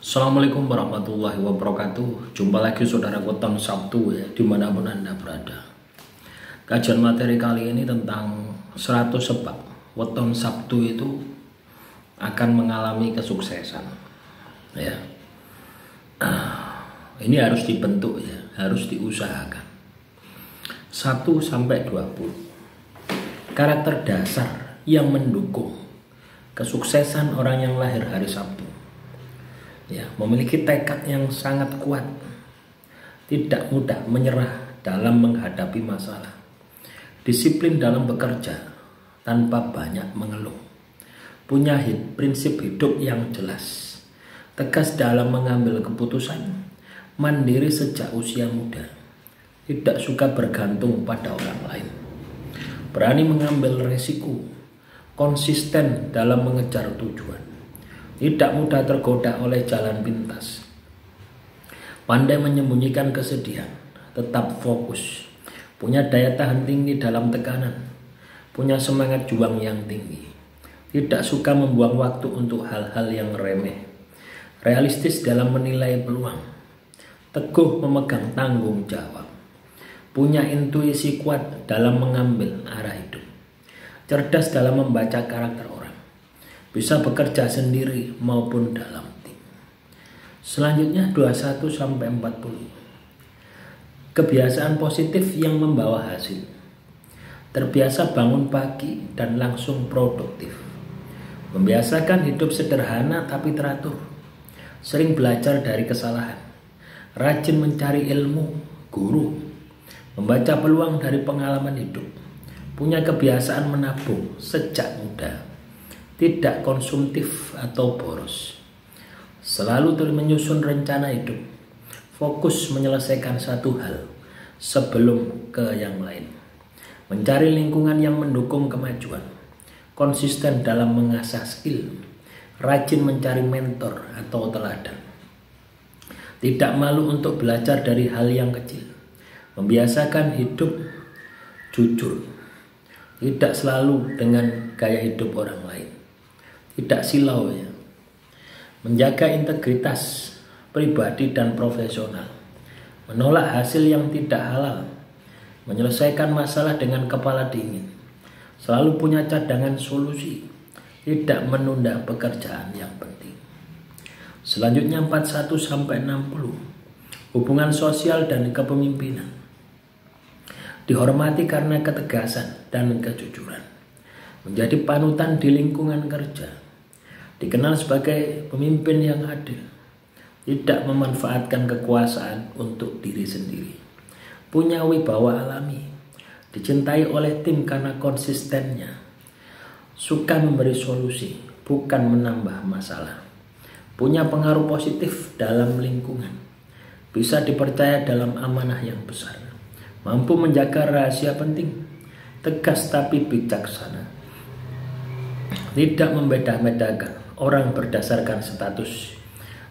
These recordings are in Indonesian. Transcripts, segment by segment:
Assalamualaikum warahmatullahi wabarakatuh. Jumpa lagi saudara weton Sabtu ya, dimanapun Anda berada. Kajian materi kali ini tentang 100 sebab weton Sabtu itu akan mengalami kesuksesan ya. Ini harus dibentuk ya, harus diusahakan. 1 sampai 20 karakter dasar yang mendukung kesuksesan orang yang lahir hari Sabtu. Ya, memiliki tekad yang sangat kuat, tidak mudah menyerah dalam menghadapi masalah, disiplin dalam bekerja tanpa banyak mengeluh, punya prinsip hidup yang jelas, tegas dalam mengambil keputusan, mandiri sejak usia muda, tidak suka bergantung pada orang lain, berani mengambil resiko, konsisten dalam mengejar tujuan, tidak mudah tergoda oleh jalan pintas, pandai menyembunyikan kesedihan, tetap fokus, punya daya tahan tinggi dalam tekanan, punya semangat juang yang tinggi, tidak suka membuang waktu untuk hal-hal yang remeh, realistis dalam menilai peluang, teguh memegang tanggung jawab, punya intuisi kuat dalam mengambil arah hidup, cerdas dalam membaca karakter orang, bisa bekerja sendiri maupun dalam tim. Selanjutnya 21 sampai 40. Kebiasaan positif yang membawa hasil. Terbiasa bangun pagi dan langsung produktif. Membiasakan hidup sederhana tapi teratur. Sering belajar dari kesalahan. Rajin mencari ilmu, guru. Membaca peluang dari pengalaman hidup. Punya kebiasaan menabung sejak muda. Tidak konsumtif atau boros, selalu terus menyusun rencana hidup, fokus menyelesaikan satu hal sebelum ke yang lain, mencari lingkungan yang mendukung kemajuan, konsisten dalam mengasah skill, rajin mencari mentor atau teladan, tidak malu untuk belajar dari hal yang kecil, membiasakan hidup jujur, tidak selalu dengan gaya hidup orang lain, tidak silau ya, menjaga integritas pribadi dan profesional, menolak hasil yang tidak halal, menyelesaikan masalah dengan kepala dingin, selalu punya cadangan solusi, tidak menunda pekerjaan yang penting. Selanjutnya 41 sampai 60. Hubungan sosial dan kepemimpinan. Dihormati karena ketegasan dan kejujuran. Menjadi panutan di lingkungan kerja. Dikenal sebagai pemimpin yang adil, tidak memanfaatkan kekuasaan untuk diri sendiri, punya wibawa alami, dicintai oleh tim karena konsistennya, suka memberi solusi, bukan menambah masalah, punya pengaruh positif dalam lingkungan, bisa dipercaya dalam amanah yang besar, mampu menjaga rahasia penting, tegas tapi bijaksana, tidak membeda-bedakan orang berdasarkan status,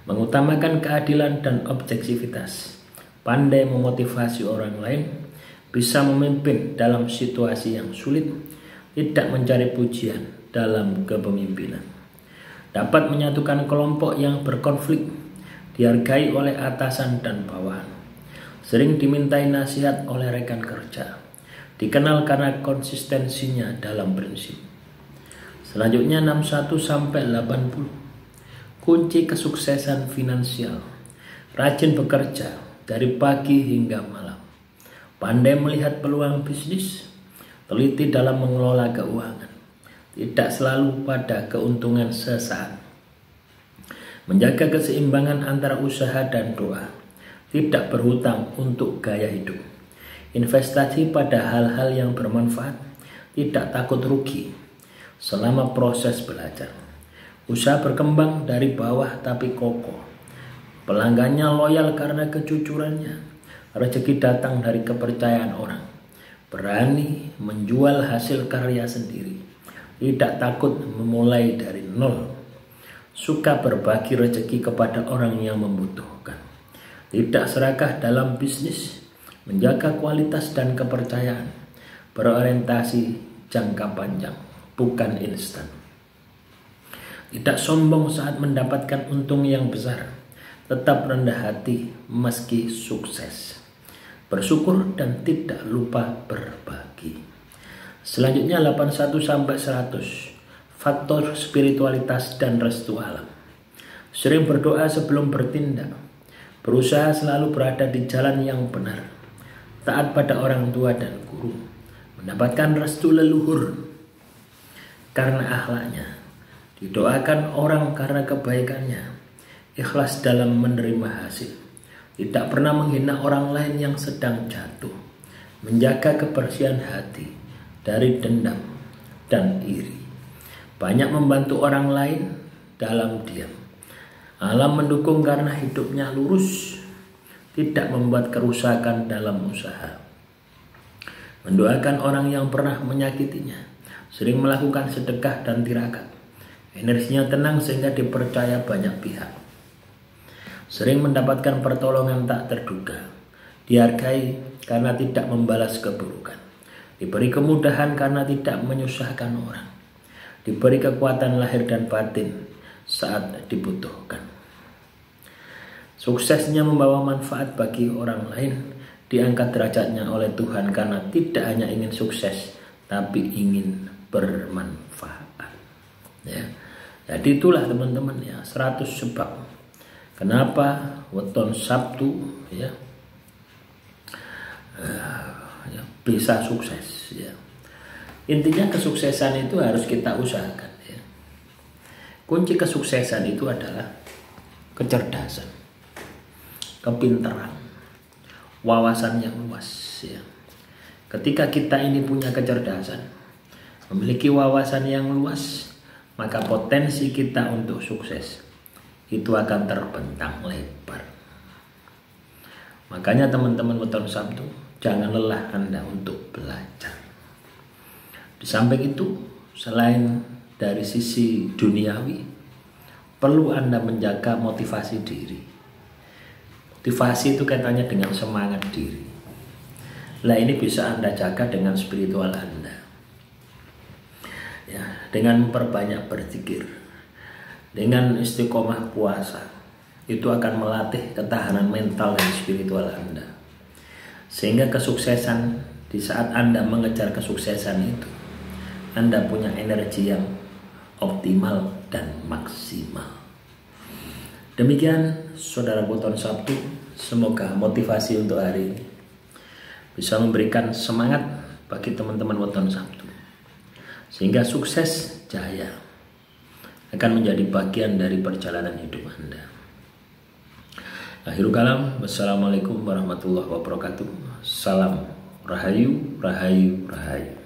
mengutamakan keadilan dan objektivitas, pandai memotivasi orang lain, bisa memimpin dalam situasi yang sulit, tidak mencari pujian dalam kepemimpinan, dapat menyatukan kelompok yang berkonflik, dihargai oleh atasan dan bawahan, sering dimintai nasihat oleh rekan kerja, dikenal karena konsistensinya dalam prinsip. Selanjutnya 61 sampai 80. Kunci kesuksesan finansial. Rajin bekerja dari pagi hingga malam. Pandai melihat peluang bisnis, teliti dalam mengelola keuangan. Tidak selalu pada keuntungan sesaat. Menjaga keseimbangan antara usaha dan doa. Tidak berhutang untuk gaya hidup. Investasi pada hal-hal yang bermanfaat. Tidak takut rugi selama proses belajar. Usaha berkembang dari bawah tapi kokoh. Pelanggannya loyal karena kejujurannya. Rezeki datang dari kepercayaan orang. Berani menjual hasil karya sendiri. Tidak takut memulai dari nol. Suka berbagi rezeki kepada orang yang membutuhkan. Tidak serakah dalam bisnis. Menjaga kualitas dan kepercayaan. Berorientasi jangka panjang, bukan instan. Tidak sombong saat mendapatkan untung yang besar. Tetap rendah hati meski sukses. Bersyukur dan tidak lupa berbagi. Selanjutnya 81 sampai 100. Faktor spiritualitas dan restu alam. Sering berdoa sebelum bertindak. Berusaha selalu berada di jalan yang benar. Taat pada orang tua dan guru. Mendapatkan restu leluhur karena akhlaknya. Didoakan orang karena kebaikannya. Ikhlas dalam menerima hasil. Tidak pernah menghina orang lain yang sedang jatuh. Menjaga kebersihan hati dari dendam dan iri. Banyak membantu orang lain dalam diam. Alam mendukung karena hidupnya lurus. Tidak membuat kerusakan dalam usaha. Mendoakan orang yang pernah menyakitinya. Sering melakukan sedekah dan tirakat. Energinya tenang sehingga dipercaya banyak pihak. Sering mendapatkan pertolongan tak terduga. Dihargai karena tidak membalas keburukan. Diberi kemudahan karena tidak menyusahkan orang. Diberi kekuatan lahir dan batin saat dibutuhkan. Suksesnya membawa manfaat bagi orang lain. Diangkat derajatnya oleh Tuhan karena tidak hanya ingin sukses, tapi ingin bermanfaat. Ya. Jadi itulah teman-teman ya, 100 sebab kenapa weton Sabtu ya, bisa sukses ya. Intinya kesuksesan itu harus kita usahakan ya. Kunci kesuksesan itu adalah kecerdasan, kepintaran, wawasan yang luas ya. Ketika kita ini punya kecerdasan, memiliki wawasan yang luas, maka potensi kita untuk sukses itu akan terbentang lebar. Makanya teman-teman weton Sabtu, jangan lelah Anda untuk belajar. Di samping itu, selain dari sisi duniawi, perlu Anda menjaga motivasi diri. Motivasi itu kaitannya dengan semangat diri. Nah, ini bisa Anda jaga dengan spiritual Anda. Ya, dengan memperbanyak berzikir, dengan istiqomah puasa, itu akan melatih ketahanan mental dan spiritual Anda. Sehingga kesuksesan, di saat Anda mengejar kesuksesan itu, Anda punya energi yang optimal dan maksimal. Demikian saudara weton Sabtu, semoga motivasi untuk hari ini bisa memberikan semangat bagi teman-teman weton Sabtu, sehingga sukses jaya akan menjadi bagian dari perjalanan hidup Anda. Akhirul kalam, wassalamualaikum warahmatullahi wabarakatuh. Salam Rahayu, Rahayu, Rahayu.